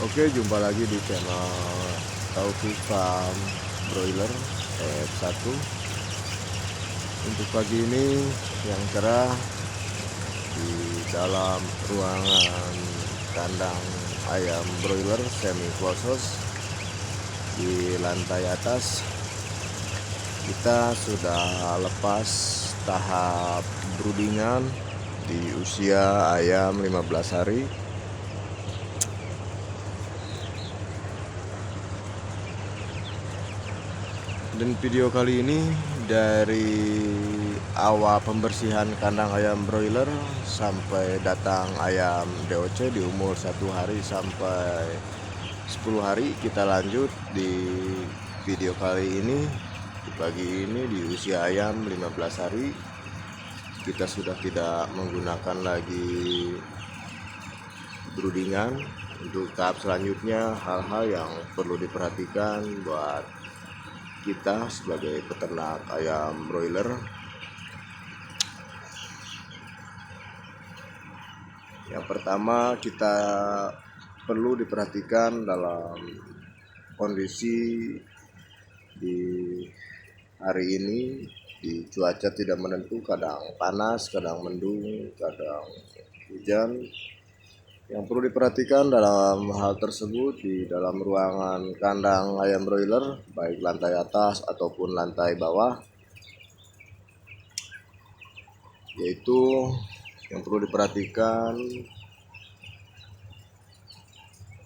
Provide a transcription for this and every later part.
Oke, jumpa lagi di channel Taufik Farm Broiler F1. Untuk pagi ini yang cerah di dalam ruangan kandang ayam broiler semi closed di lantai atas, kita sudah lepas tahap broodingan di usia ayam 15 hari. Dan video kali ini dari awal pembersihan kandang ayam broiler sampai datang ayam DOC di umur 1 hari sampai 10 hari, kita lanjut di video kali ini. Di pagi ini di usia ayam 15 hari, kita sudah tidak menggunakan lagi broodingan. Untuk tahap selanjutnya, hal-hal yang perlu diperhatikan buat kita sebagai peternak ayam broiler. Yang pertama, kita perlu diperhatikan dalam kondisi di hari ini, di cuaca tidak menentu, kadang panas, kadang mendung, kadang hujan. Yang perlu diperhatikan dalam hal tersebut di dalam ruangan kandang ayam broiler, baik lantai atas ataupun lantai bawah, yaitu yang perlu diperhatikan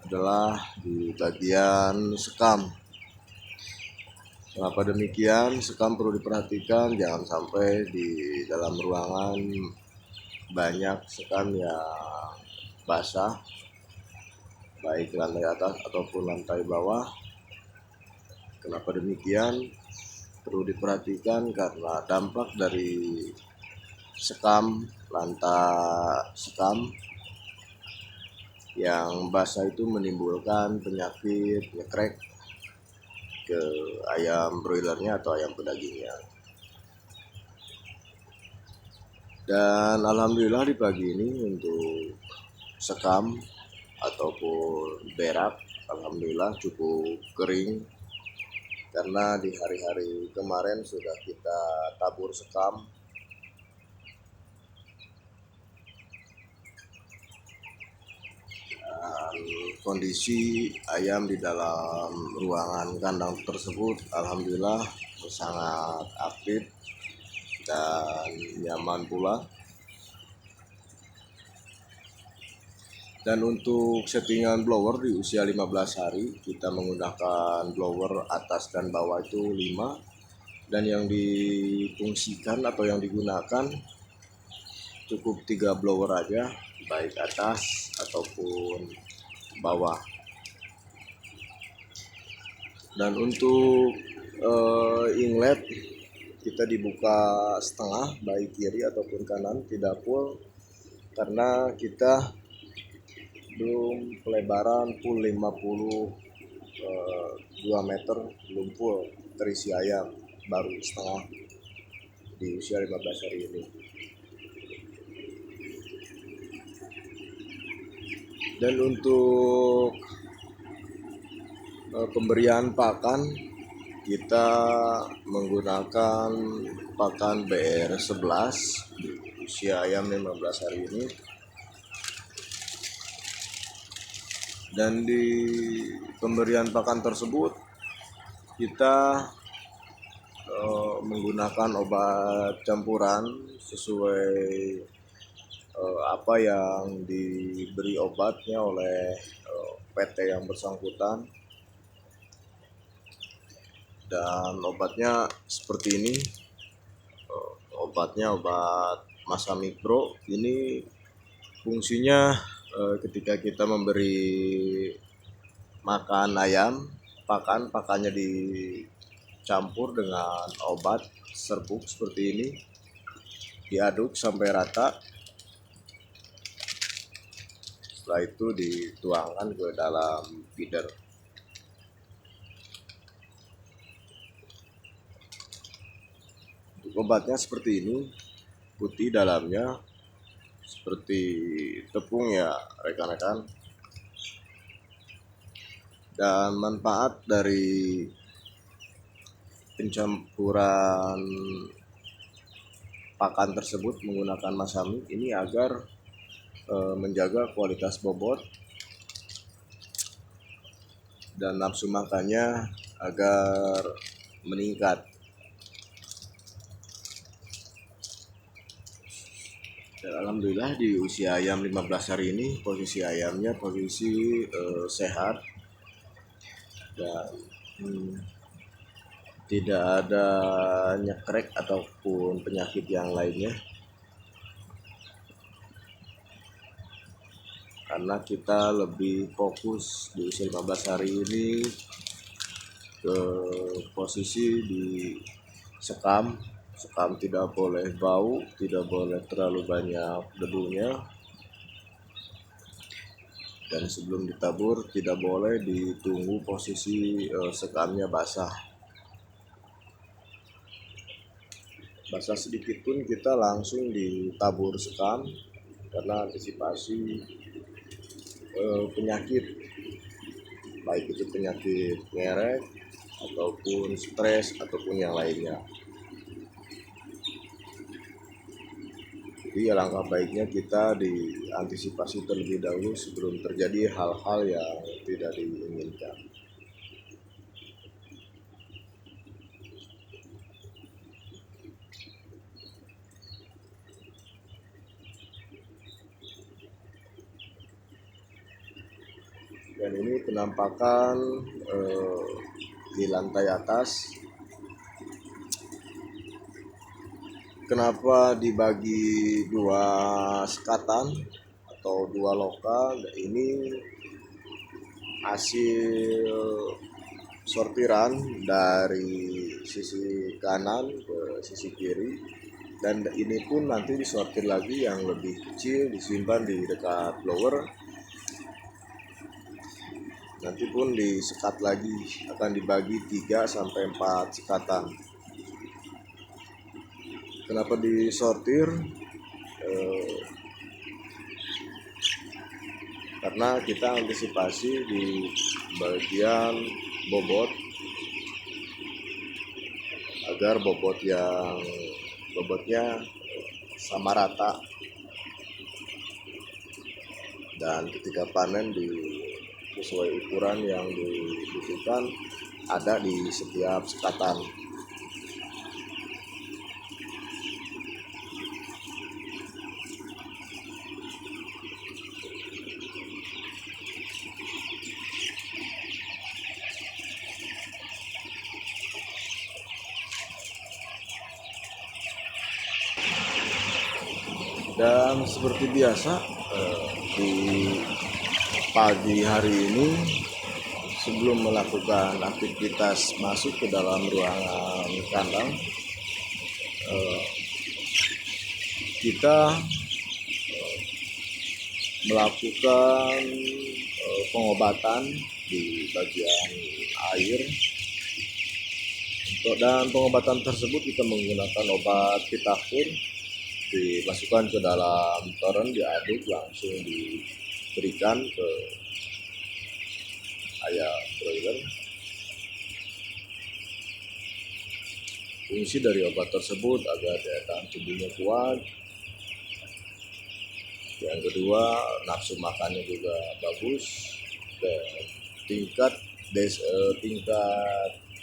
adalah di bagian sekam. Kenapa demikian? Sekam perlu diperhatikan, jangan sampai di dalam ruangan banyak sekam yang basah, baik lantai atas ataupun lantai bawah. Kenapa demikian? Perlu diperhatikan karena dampak dari sekam, lantai sekam yang basah itu menimbulkan penyakit ngekrek ke ayam broilernya atau ayam pedagingnya. Dan alhamdulillah di pagi ini untuk sekam ataupun berak, alhamdulillah cukup kering, karena di hari-hari kemarin sudah kita tabur sekam. Dan kondisi ayam di dalam ruangan kandang tersebut alhamdulillah sangat aktif dan nyaman pula. Dan untuk settingan blower di usia 15 hari, kita menggunakan blower atas dan bawah itu 5, dan yang difungsikan atau yang digunakan cukup 3 blower aja, baik atas ataupun bawah. Dan untuk inlet kita dibuka setengah, baik kiri ataupun kanan, tidak full karena kita belum pelebaran full 52 meter, belum full terisi ayam, baru setengah di usia 15 hari ini. Dan untuk pemberian pakan, kita menggunakan pakan BR11 di usia ayam 15 hari ini. Dan di pemberian pakan tersebut kita menggunakan obat campuran sesuai apa yang diberi obatnya oleh PT yang bersangkutan. Dan obatnya seperti ini, obatnya obat massa mikro. Ini fungsinya ketika kita memberi makan ayam, pakannya dicampur dengan obat serbuk seperti ini, diaduk sampai rata. Setelah itu dituangkan ke dalam feeder. Untuk obatnya seperti ini, putih dalamnya, seperti tepung ya rekan-rekan. Dan manfaat dari pencampuran pakan tersebut menggunakan Masami ini agar menjaga kualitas bobot dan nafsu makannya agar meningkat. Dan alhamdulillah di usia ayam 15 hari ini posisi ayamnya posisi sehat dan tidak ada nyekrek ataupun penyakit yang lainnya, karena kita lebih fokus di usia 15 hari ini ke posisi di sekam tidak boleh bau, tidak boleh terlalu banyak debunya, dan sebelum ditabur tidak boleh ditunggu posisi sekamnya basah sedikit pun kita langsung ditabur sekam, karena antisipasi penyakit, baik itu penyakit ngerek ataupun stres ataupun yang lainnya. Jadi alangkah baiknya kita diantisipasi terlebih dahulu sebelum terjadi hal-hal yang tidak diinginkan. Dan ini penampakan di lantai atas. Kenapa dibagi dua sekatan atau dua loka? Ini hasil sortiran dari sisi kanan ke sisi kiri, dan ini pun nanti disortir lagi yang lebih kecil disimpan di dekat blower, nanti pun disekat lagi, akan dibagi 3 sampai 4 sekatan. Kenapa disortir? Karena kita antisipasi di bagian bobot agar bobotnya sama rata, dan ketika panen sesuai ukuran yang dibutuhkan ada di setiap sekatan. Dan seperti biasa di pagi hari ini sebelum melakukan aktivitas masuk ke dalam ruangan kandang, kita melakukan pengobatan di bagian air, dan pengobatan tersebut kita menggunakan obat Vitafor, dimasukkan ke dalam toren, diaduk, langsung diberikan ke ayam broiler. Fungsi dari obat tersebut agar daya tahan tubuhnya kuat. Yang kedua, nafsu makannya juga bagus, dan tingkat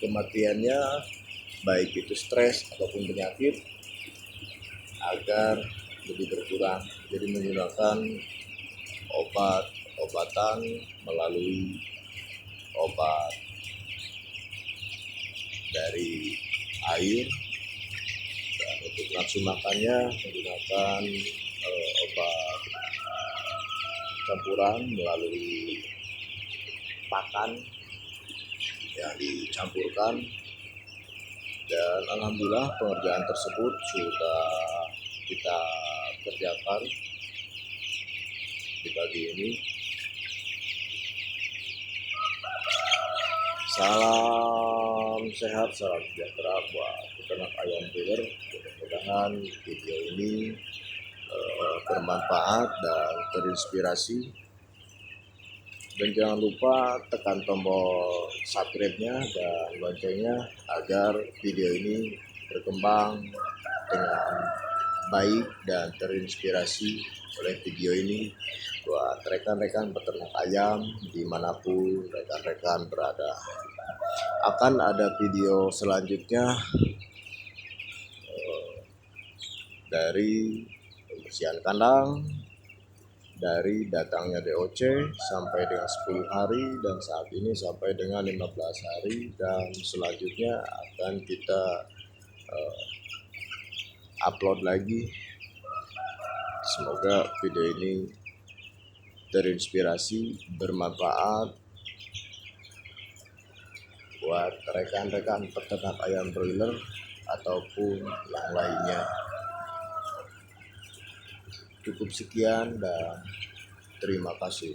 kematiannya baik itu stres ataupun penyakit agar lebih berkurang. Jadi menggunakan obatan melalui obat dari air, dan untuk nafsu makannya menggunakan obat campuran melalui pakan yang dicampurkan. Dan alhamdulillah pengerjaan tersebut sudah kita kerjakan di pagi ini. Salam sehat, salam sejahtera buat peternak ayam broiler. Mudah-mudahan video ini bermanfaat dan terinspirasi. Dan jangan lupa tekan tombol subscribe-nya dan loncengnya agar video ini berkembang dengan baik dan terinspirasi oleh video ini buat rekan-rekan peternak ayam dimanapun rekan-rekan berada. Akan ada video selanjutnya dari pembersihan kandang, dari datangnya DOC sampai dengan 10 hari, dan saat ini sampai dengan 15 hari, dan selanjutnya akan kita upload lagi. Semoga video ini terinspirasi, bermanfaat buat rekan-rekan peternak ayam broiler ataupun yang lainnya. Cukup sekian dan terima kasih.